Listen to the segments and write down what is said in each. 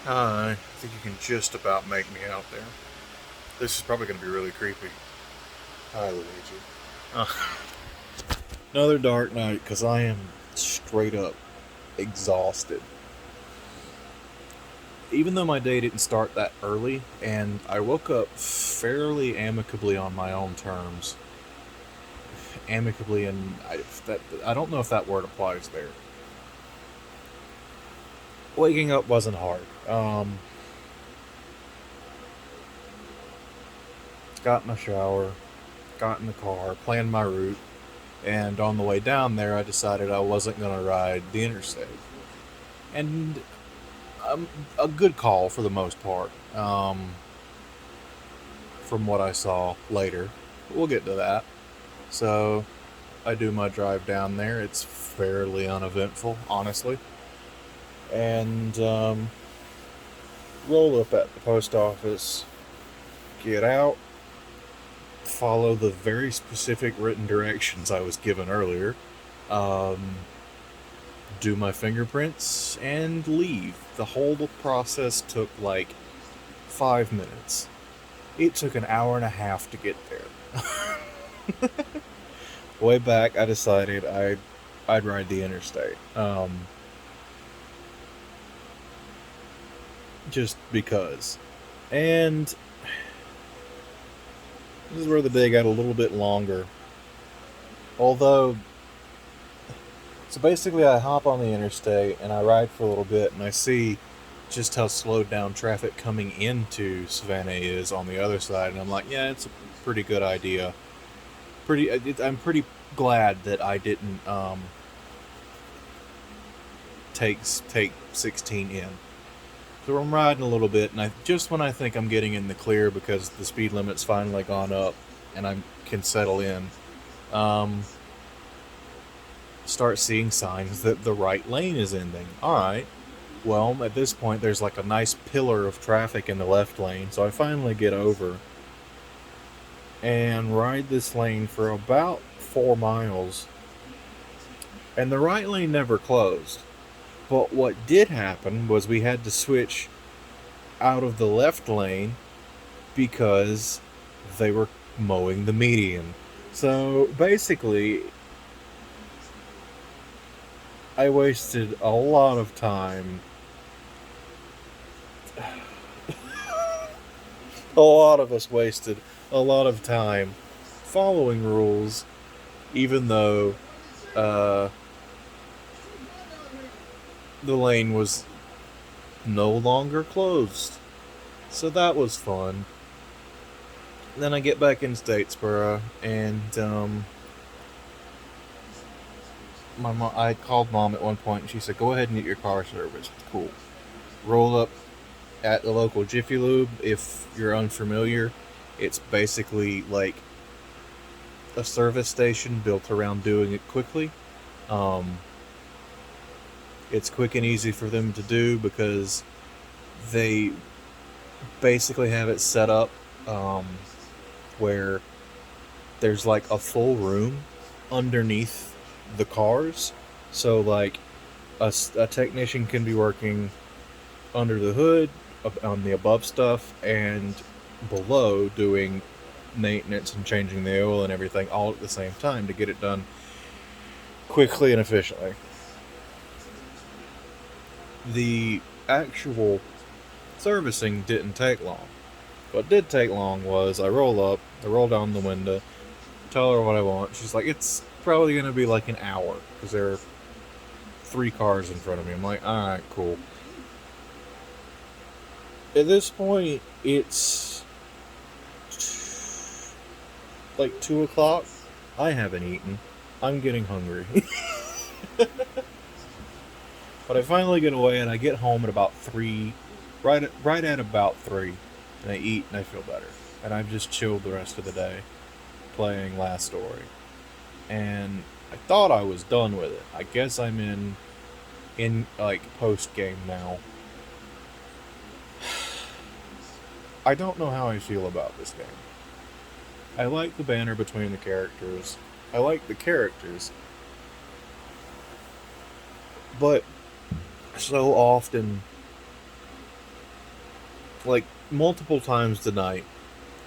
I think you can just about make me out there. This is probably going to be really creepy. Hi, Luigi. Uh, Another dark night because I am straight up exhausted. Even though my day didn't start that early, and I woke up fairly amicably on my own terms. Amicably, and I don't know if that word applies there. Waking up wasn't hard. Got in the shower, got in the car, planned my route, and on the way down there, I decided I wasn't going to ride the interstate. And a good call for the most part, from what I saw later. We'll get to that. So I do my drive down there. It's fairly uneventful, honestly. And roll up at the post office, get out, follow the very specific written directions I was given earlier. Um, do my fingerprints, and leave. The whole process took like 5 minutes. It took an hour and a half to get there. Way back, I decided I'd ride the interstate. Just because. And this is where the day got a little bit longer. Although, so basically, I hop on the interstate and I ride for a little bit, and I see just how slowed down traffic coming into Savannah is on the other side, and I'm like, yeah, it's a pretty good idea. I'm pretty glad that I didn't take 16 in. So I'm riding a little bit, and just when I think I'm getting in the clear because the speed limit's finally gone up, and I can settle in, um, start seeing signs that the right lane is ending. All right. Well, at this point, there's like a nice pillar of traffic in the left lane, so I finally get over and ride this lane for about 4 miles, and the right lane never closed. But what did happen was we had to switch out of the left lane because they were mowing the median. So basically, I wasted a lot of time. A lot of us wasted a lot of time following rules, even though uh, the lane was no longer closed. So that was fun. Then I get back in Statesboro, and I called mom at one point, and she said, "Go ahead and get your car serviced." Cool. Roll up at the local Jiffy Lube. If you're unfamiliar, it's basically like a service station built around doing it quickly. Um, it's quick and easy for them to do because they basically have it set up um, where there's like a full room underneath the cars. So, like, a technician can be working under the hood, on the above stuff, and below doing maintenance and changing the oil and everything all at the same time to get it done quickly and efficiently. The actual servicing didn't take long. What did take long was I roll down the window, tell her what I want. She's like, it's probably going to be like an hour because there are 3 cars in front of me. I'm like, alright, cool. At this point, it's like 2 o'clock. I haven't eaten. I'm getting hungry. But I finally get away and I get home at about 3, right at about 3, and I eat and I feel better. And I've just chilled the rest of the day playing Last Story. And I thought I was done with it. I guess I'm in like post game now. I don't know how I feel about this game. I like the banner between the characters. I like the characters. But so often Like, multiple times tonight,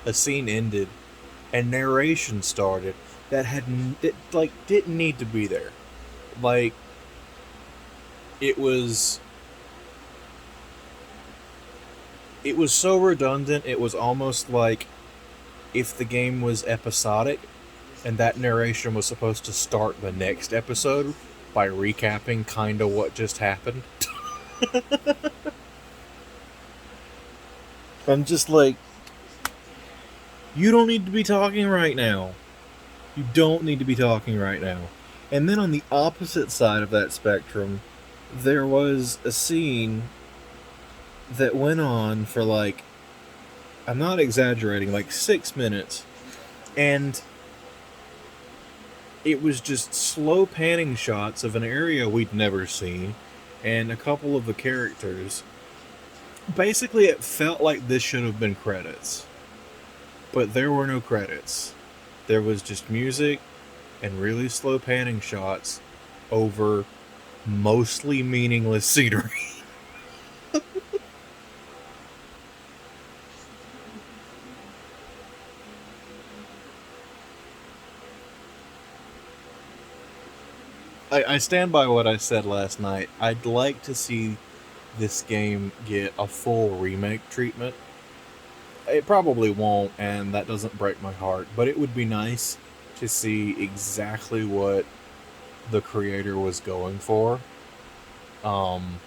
a scene ended and narration started that didn't need to be there. Like, it was it was so redundant. It was almost like if the game was episodic and that narration was supposed to start the next episode by recapping kind of what just happened. I'm just like, you don't need to be talking right now. You don't need to be talking right now. And then on the opposite side of that spectrum, there was a scene that went on for like, I'm not exaggerating, like 6 minutes. And it was just slow panning shots of an area we'd never seen and a couple of the characters. Basically, it felt like this should have been credits. But there were no credits. There was just music and really slow panning shots over mostly meaningless scenery. I stand by what I said last night. I'd like to see this game get a full remake treatment. It probably won't, and that doesn't break my heart, but it would be nice to see exactly what the creator was going for. Um,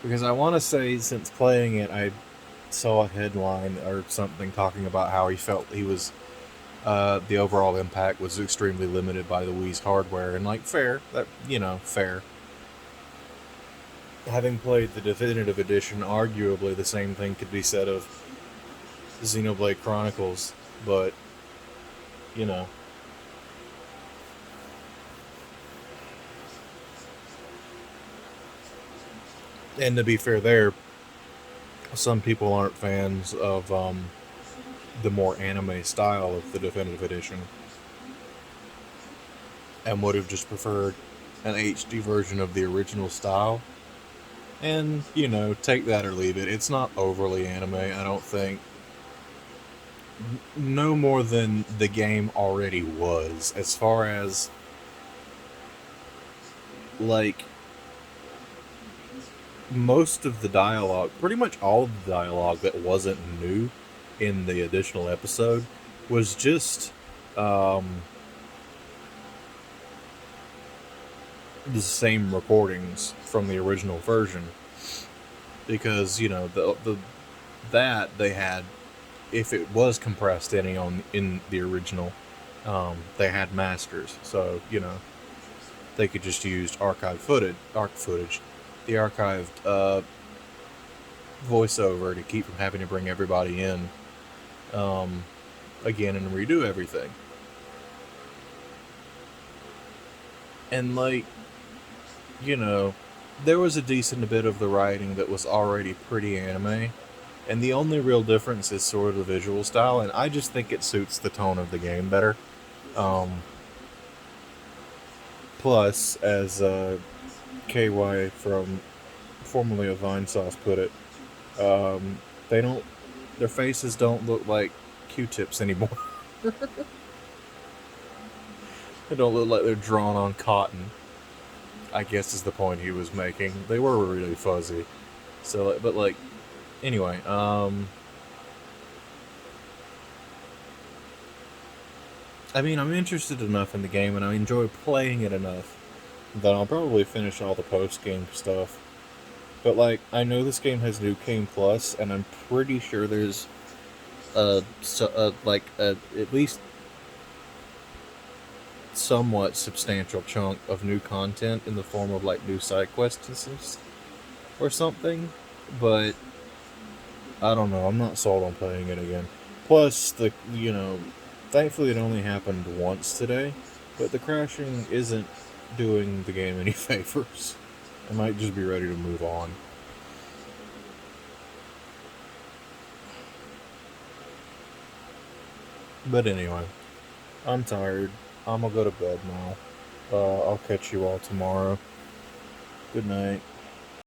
because I want to say, since playing it, I saw a headline or something talking about how he felt the overall impact was extremely limited by the Wii's hardware, and like, fair, fair. Having played the definitive edition, arguably the same thing could be said of Xenoblade Chronicles, but you know. And to be fair, there, some people aren't fans of the more anime style of the definitive edition, and would have just preferred an HD version of the original style. And, take that or leave it. It's not overly anime, I don't think. No more than the game already was. As far as, like, most of the dialogue, pretty much all of the dialogue that wasn't new in the additional episode, was just the same recordings from the original version. Because, that they had, if it was compressed any on in the original, they had masters, so they could just use arc footage, the archived voiceover to keep from having to bring everybody in again and redo everything. And like, there was a decent bit of the writing that was already pretty anime. And the only real difference is sort of the visual style, and I just think it suits the tone of the game better. Plus, as KY from formerly of Vinesauce put it, they don't, their faces don't look like Q-tips anymore. They don't look like they're drawn on cotton, I guess is the point he was making. They were really fuzzy. So, but like, anyway, I mean, I'm interested enough in the game and I enjoy playing it enough that I'll probably finish all the post-game stuff. But like, I know this game has New Game Plus, and I'm pretty sure there's at least somewhat substantial chunk of new content in the form of like new side quests or something. But I don't know. I'm not sold on playing it again. Plus, thankfully it only happened once today, but the crashing isn't doing the game any favors. I might just be ready to move on. But anyway, I'm tired. I'm gonna go to bed now. I'll catch you all tomorrow. Good night.